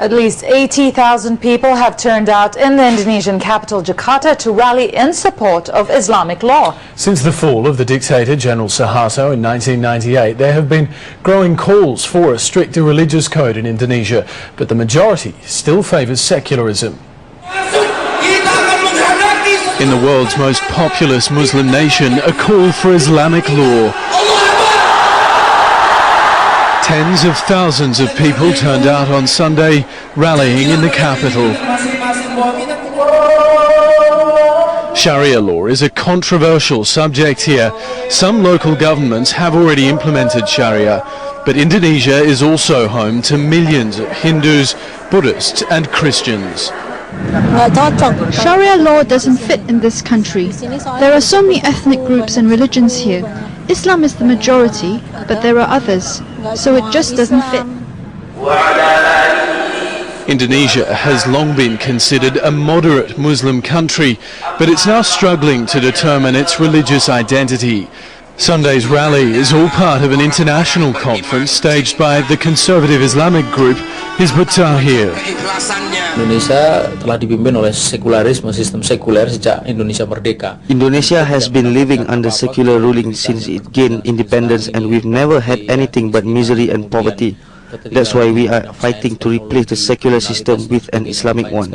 At least 80,000 people have turned out in the Indonesian capital Jakarta to rally in support of Islamic law. Since the fall of the dictator General Suharto in 1998, there have been growing calls for a stricter religious code in Indonesia, but the majority still favours secularism. In the world's most populous Muslim nation, a call for Islamic law. Tens of thousands of people turned out on Sunday, rallying in the capital. Sharia law is a controversial subject here. Some local governments have already implemented Sharia, but Indonesia is also home to millions of Hindus, Buddhists and Christians. Sharia law doesn't fit in this country. There are so many ethnic groups and religions here. Islam is the majority, but there are others, so it just doesn't fit. Indonesia has long been considered a moderate Muslim country, but it's now struggling to determine its religious identity. Sunday's rally is all part of an international conference staged by the conservative Islamic group Hizb ut-Tahrir. Indonesia telah dipimpin oleh sekularisme, sistem sekuler sejak Indonesia merdeka. Indonesia has been living under secular ruling since it gained independence, and we've never had anything but misery and poverty. That's why we are fighting to replace the secular system with an Islamic one.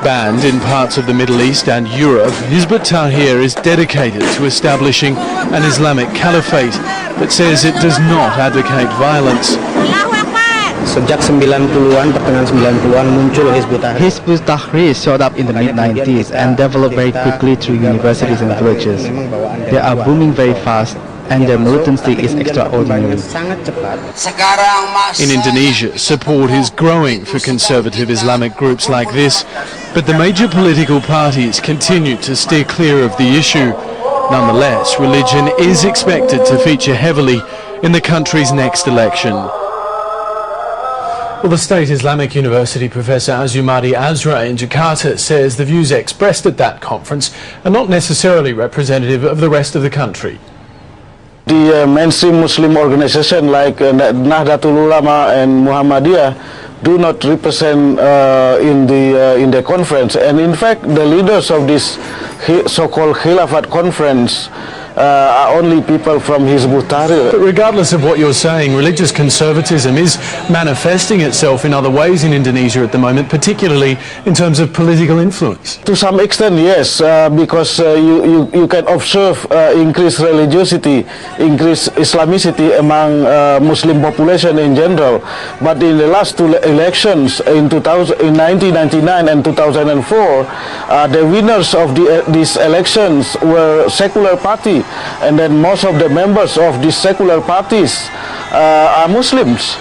Banned in parts of the Middle East and Europe, Hizb ut-Tahrir is dedicated to establishing an Islamic caliphate, but says it does not advocate violence. Sejak 90-an, pertengahan 90-an muncul Hizb ut-Tahrir. Hizb ut-Tahrir showed up in the mid-90s and developed very quickly through universities and villages. They are booming very fast, and their militancy is extraordinary. In Indonesia, support is growing for conservative Islamic groups like this, but the major political parties continue to steer clear of the issue. Nonetheless, religion is expected to feature heavily in the country's next election. Well, the State Islamic University Professor Azumadi Azra in Jakarta says the views expressed at that conference are not necessarily representative of the rest of the country. The mainstream Muslim organization like Nahdlatul Ulama and Muhammadiyah do not represent in the conference, and in fact the leaders of this so-called Khilafat conference are only people from Hizb ut-Tahrir. But regardless of what you're saying, religious conservatism is manifesting itself in other ways in Indonesia at the moment, particularly in terms of political influence. To some extent, yes, because you can observe increased religiosity, increased Islamicity among Muslim population in general. But in the last two elections, in 1999 and 2004, the winners of these elections were secular party. And then most of the members of these secular parties are Muslims.